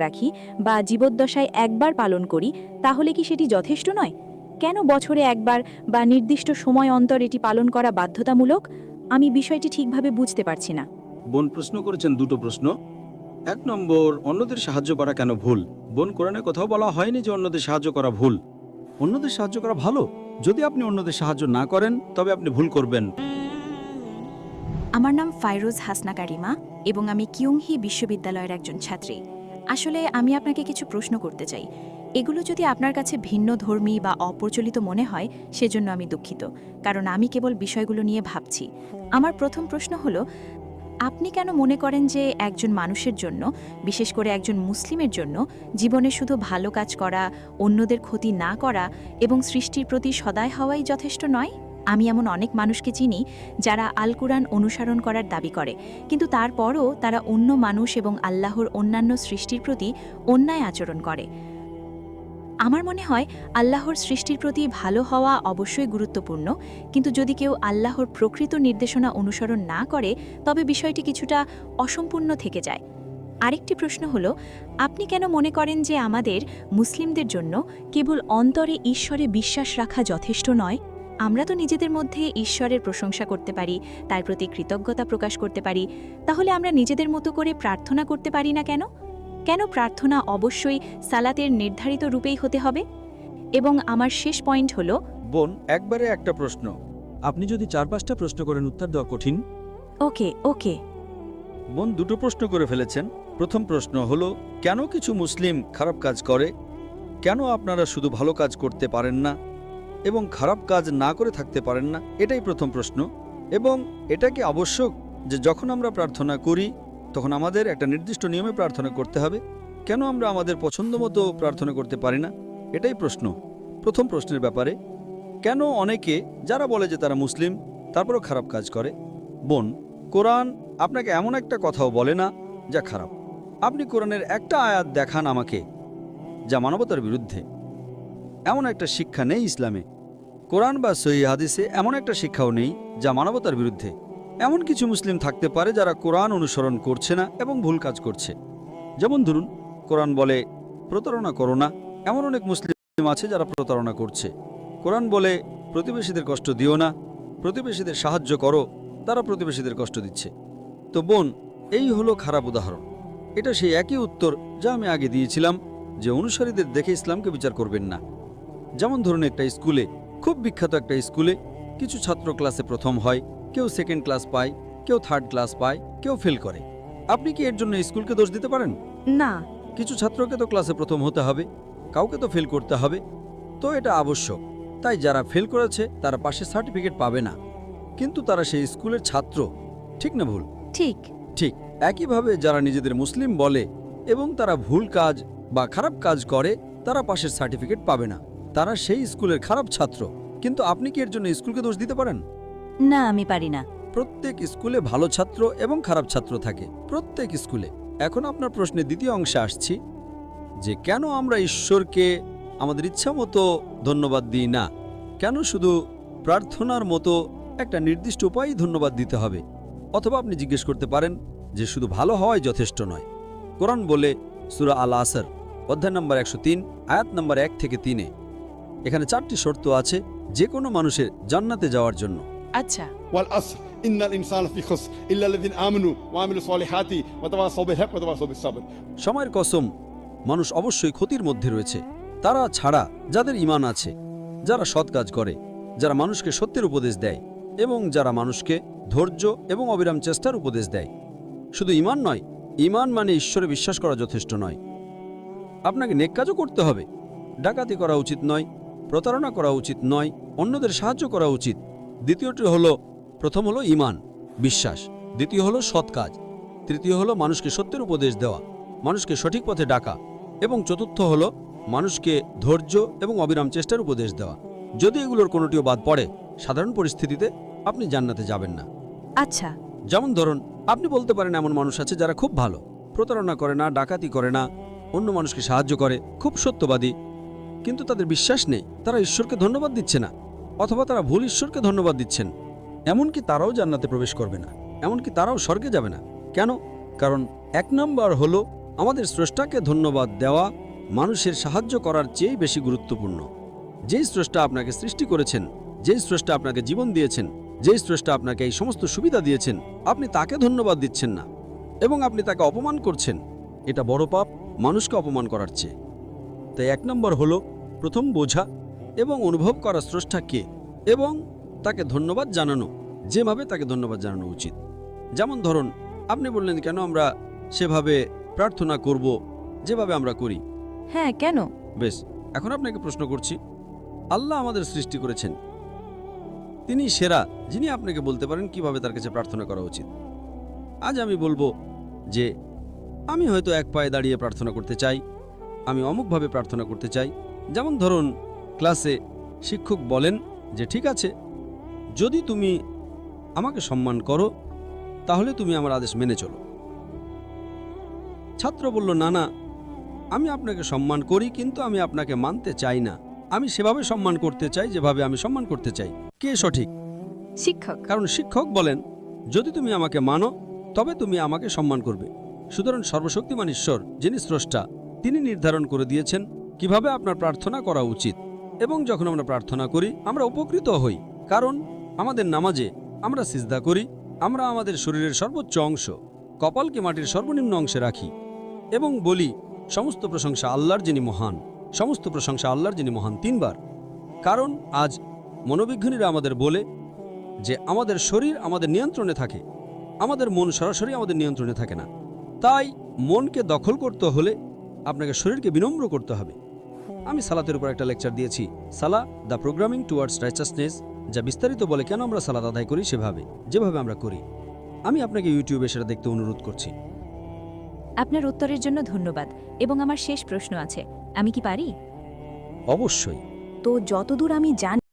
রাখি বা জীবদ্দশায় একবার পালন করি, তাহলে কি সেটি যথেষ্ট নয়? কেন বছরে একবার বা নির্দিষ্ট সময় অন্তর এটি পালন করা বাধ্যতামূলক? আমি বিষয়টি ঠিকভাবে বুঝতে পারছি না। বোন প্রশ্ন করেছেন দুটো প্রশ্ন। 1 নম্বর, অন্যদের সাহায্য করা কেন ভুল? বোন, কোরআনে কোথাও বলা হয়নি যে অন্যদের সাহায্য করা ভুল। অন্যদের সাহায্য করা ভালো। যদি আপনি অন্যদের সাহায্য না করেন তবে আপনি ভুল করবেন। আমার নাম ফাইরোজ হাসনা কারিমা এবং আমি কিয়ংহি বিশ্ববিদ্যালয়ের একজন ছাত্রী। আসলে আমি আপনাকে কিছু প্রশ্ন করতে চাই। এগুলো যদি আপনার কাছে ভিন্ন ধর্মী বা অপ্রচলিত মনে হয় সেজন্য আমি দুঃখিত, কারণ আমি কেবল বিষয়গুলো নিয়ে ভাবছি। আমার প্রথম প্রশ্ন হলো, আপনি কেন মনে করেন যে একজন মানুষের জন্য, বিশেষ করে একজন মুসলিমের জন্য, জীবনে শুধু ভালো কাজ করা, অন্যদের ক্ষতি না করা এবং সৃষ্টির প্রতি সদয় হওয়াই যথেষ্ট নয়? আমি এমন অনেক মানুষকে চিনি যারা আল কুরআন অনুসরণ করার দাবি করে, কিন্তু তারপরও তারা অন্য মানুষ এবং আল্লাহর অন্যান্য সৃষ্টির প্রতি অন্যায় আচরণ করে। আমার মনে হয় আল্লাহর সৃষ্টির প্রতি ভালো হওয়া অবশ্যই গুরুত্বপূর্ণ, কিন্তু যদি কেউ আল্লাহর প্রকৃত নির্দেশনা অনুসরণ না করে তবে বিষয়টি কিছুটা অসম্পূর্ণ থেকে যায়। আরেকটি প্রশ্ন হলো, আপনি কেন মনে করেন যে আমাদের মুসলিমদের জন্য কেবল অন্তরে ঈশ্বরে বিশ্বাস রাখা যথেষ্ট নয়? আমরা তো নিজেদের মধ্যে ঈশ্বরের প্রশংসা করতে পারি, তার প্রতি কৃতজ্ঞতা প্রকাশ করতে পারি, তাহলে আমরা নিজেদের মতো করে প্রার্থনা করতে পারি না কেন? কেন প্রার্থনা অবশ্যই সালাতের নির্ধারিত রূপেই হতে হবে? এবং আমার শেষ পয়েন্ট হলো, বোন, একবারে একটা প্রশ্ন। আপনি যদি 4-5টা প্রশ্ন করেন উত্তর দেওয়া কঠিন। ওকে ওকে বোন, দুটো প্রশ্ন করে ফেলেছেন। প্রথম প্রশ্ন হলো, কেন কিছু মুসলিম খারাপ কাজ করে? কেন আপনারা শুধু ভালো কাজ করতে পারেন না এবং খারাপ কাজ না করে থাকতে পারেন না? এটাই প্রথম প্রশ্ন। এবং এটা কি আবশ্যক যে যখন আমরা প্রার্থনা করি তখন আমাদের একটা নির্দিষ্ট নিয়মে প্রার্থনা করতে হবে? কেন আমরা আমাদের পছন্দ মতো প্রার্থনা করতে পারি না? এটাই প্রশ্ন। প্রথম প্রশ্নের ব্যাপারে, কেন অনেকে যারা বলে যে তারা মুসলিম তারপরেও খারাপ কাজ করে? বোন, কোরআন আপনাকে এমন একটা কথাও বলে না যা খারাপ। আপনি কোরআনের একটা আয়াত দেখান আমাকে যা মানবতার বিরুদ্ধে। এমন একটা শিক্ষা নেই ইসলামে। কোরআন বা সহিহ হাদিসে এমন একটা শিক্ষাও নেই যা মানবতার বিরুদ্ধে। এমন কিছু মুসলিম থাকতে পারে যারা কোরআন অনুসরণ করছে না এবং ভুল কাজ করছে। যেমন ধরুন, কোরআন বলে প্রতারণা করো না, এমন অনেক মুসলিম আছে যারা প্রতারণা করছে। কোরআন বলে প্রতিবেশীদের কষ্ট দিও না, প্রতিবেশীদের সাহায্য করো, তারা প্রতিবেশীদের কষ্ট দিচ্ছে। তো বোন, এই হলো খারাপ উদাহরণ। এটা সেই একই উত্তর যা আমি আগে দিয়েছিলাম, যে অনুসারীদের দেখে ইসলামকে বিচার করবেন না। যেমন ধরুন, একটা স্কুলে, খুব বিখ্যাত একটা স্কুলে, কিছু ছাত্র ক্লাসে প্রথম হয়, কেউ সেকেন্ড ক্লাস পায়, কেউ থার্ড ক্লাস পায়, কেউ ফেল করে। আপনি কি এর জন্য স্কুলকে দোষ দিতে পারেন? না। কিছু ছাত্রকে তো ক্লাসে প্রথম হতে হবে, কাউকে তো ফেল করতে হবে। তো এটা আবশ্যক। তাই যারা ফেল করেছে তারা পাশের সার্টিফিকেট পাবে না, কিন্তু তারা সেই স্কুলের ছাত্র। ঠিক না ভুল? ঠিক। ঠিক একইভাবে যারা নিজেদের মুসলিম বলে এবং তারা ভুল কাজ বা খারাপ কাজ করে, তারা পাশের সার্টিফিকেট পাবে না, তারা সেই স্কুলের খারাপ ছাত্র। কিন্তু আপনি কি এর জন্য স্কুলকে দোষ দিতে পারেন? না, আমি পারি না। প্রত্যেক স্কুলে ভালো ছাত্র এবং খারাপ ছাত্র থাকে, প্রত্যেক স্কুলে। এখন আপনার প্রশ্নের দ্বিতীয় অংশে আসছি, যে কেন আমরা ঈশ্বরকে আমাদের ইচ্ছা মতো ধন্যবাদ দিই না? কেন শুধু প্রার্থনার মতো একটা নির্দিষ্ট উপায়েই ধন্যবাদ দিতে হবে? অথবা আপনি জিজ্ঞেস করতে পারেন যে শুধু ভালো হওয়াই যথেষ্ট নয়। কোরআন বলে সূরা আল আসর অধ্যায় নম্বর 103 আয়াত নম্বর 1 থেকে 3, এখানে 4টি শর্ত আছে যে কোনো মানুষের জান্নাতে যাওয়ার জন্য। আচ্ছা। والعصر إن الإنسان في خسر إلا الذين آمنوا وعملوا الصالحات وتواصوا بالحق وتواصوا بالصبر। সময়ের কসম, মানুষ অবশ্যই ক্ষতির মধ্যে রয়েছে, তারা ছাড়া যাদের ঈমান আছে, যারা সৎ কাজ করে, যারা মানুষকে সত্যের উপদেশ দেয় এবং যারা মানুষকে ধৈর্য এবং অবিরাম চেষ্টার উপদেশ দেয়। শুধু ঈমান নয়, ঈমান মানে ঈশ্বরে বিশ্বাস করা যথেষ্ট নয়। আপনাকে নেক কাজও করতে হবে। ডাকাতি করা উচিত নয়, প্রতারণা করা উচিত নয়, অন্যদের সাহায্য করা উচিত। দ্বিতীয়টি হলো, প্রথম হলো ঈমান, বিশ্বাস, দ্বিতীয় হলো সৎ কাজ, তৃতীয় হলো মানুষকে সত্যের উপদেশ দেওয়া, মানুষকে সঠিক পথে ডাকা, এবং চতুর্থ হলো মানুষকে ধৈর্য এবং অবিরাম চেষ্টার উপদেশ দেওয়া। যদি এগুলোর কোনোটিও বাদ পড়ে, সাধারণ পরিস্থিতিতে আপনি জান্নাতে যাবেন না। আচ্ছা। যেমন ধরুন, আপনি বলতে পারেন এমন মানুষ আছে যারা খুব ভালো, প্রতারণা করে না, ডাকাতি করে না, অন্য মানুষকে সাহায্য করে, খুব সত্যবাদী, কিন্তু তাদের বিশ্বাস নেই, তারা ঈশ্বরকে ধন্যবাদ দিচ্ছে না, অথবা তারা ভুল ঈশ্বরকে ধন্যবাদ দিচ্ছেন। এমনকি তারাও জান্নাতে প্রবেশ করবে না, এমনকি তারাও স্বর্গে যাবে না। কেন? কারণ 1 নম্বর হলো আমাদের স্রষ্টাকে ধন্যবাদ দেওয়া মানুষের সাহায্য করার চেয়ে বেশি গুরুত্বপূর্ণ। যেই স্রষ্টা আপনাকে সৃষ্টি করেছেন, যেই স্রষ্টা আপনাকে জীবন দিয়েছেন, যেই স্রষ্টা আপনাকে এই সমস্ত সুবিধা দিয়েছেন, আপনি তাকে ধন্যবাদ দিচ্ছেন না এবং আপনি তাকে অপমান করছেন। এটা বড় পাপ মানুষকে অপমান করার চেয়ে। তাই 1 নম্বর হলো প্রথম বোঝা এবং অনুভব করা স্রষ্টা কে এবং তাকে ধন্যবাদ জানানো, যেভাবে তাকে ধন্যবাদ জানানো উচিত। যেমন ধরুন, আপনি বললেন কেন আমরা সেভাবে প্রার্থনা করব যেভাবে আমরা করি। হ্যাঁ, কেন? বেশ, এখন আপনাকে প্রশ্ন করছি, আল্লাহ আমাদের সৃষ্টি করেছেন, তিনি সেরা, যিনি আপনাকে বলতে পারেন কিভাবে তার কাছে প্রার্থনা করা উচিত। আজ আমি বলবো যে আমি হয়তো এক পায়ে দাঁড়িয়ে প্রার্থনা করতে চাই, আমি অমুকভাবে প্রার্থনা করতে চাই। যেমন ধরুন, ক্লাসে শিক্ষক বলেন যে ঠিক আছে, যদি তুমি আমাকে সম্মান করো তাহলে তুমি আমার আদেশ মেনে চলো। ছাত্র বলল, না না, আমি আপনাকে সম্মান করি, কিন্তু আমি আপনাকে মানতে চাই না, আমি সেভাবে সম্মান করতে চাই যেভাবে আমি সম্মান করতে চাই। কে সঠিক? শিক্ষক। কারণ শিক্ষক বলেন যদি তুমি আমাকে মানো তবে তুমি আমাকে সম্মান করবে। সুতরাং সর্বশক্তিমান ঈশ্বর, যিনি স্রষ্টা, তিনি নির্ধারণ করে দিয়েছেন কিভাবে আপনার প্রার্থনা করা উচিত। এবং যখন আমরা প্রার্থনা করি আমরা উপকৃত হই, কারণ আমাদের নামাজে আমরা সিজদা করি, আমরা আমাদের শরীরের সর্বোচ্চ অংশ কপালকে মাটির সর্বনিম্ন অংশে রাখি এবং বলি সমস্ত প্রশংসা আল্লাহর যিনি মহান, সমস্ত প্রশংসা আল্লাহর যিনি মহান 3 বার। কারণ আজ মনোবিজ্ঞানীরা আমাদের বলে যে আমাদের শরীর আমাদের নিয়ন্ত্রণে থাকে, আমাদের মন সরাসরি আমাদের নিয়ন্ত্রণে থাকে না। তাই মনকে দখল করতে হলে আপনাকে শরীরকে বিনম্র করতে হবে। আমি সালাতের উপর একটা লেকচার দিয়েছি, সালা দ্য প্রোগ্রামিং টুয়ার্ডস রাইচাসনেস, যা বিস্তারিত বলে কেন আমরা সালাত আদায় করি সেভাবে যেভাবে আমরা করি। আমি আপনাকে ইউটিউবে সেটা দেখতে অনুরোধ করছি। আপনার উত্তরের জন্য ধন্যবাদ। এবং আমার শেষ প্রশ্ন আছে, আমি কি পারি? অবশ্যই। তো যতদূর আমি জানি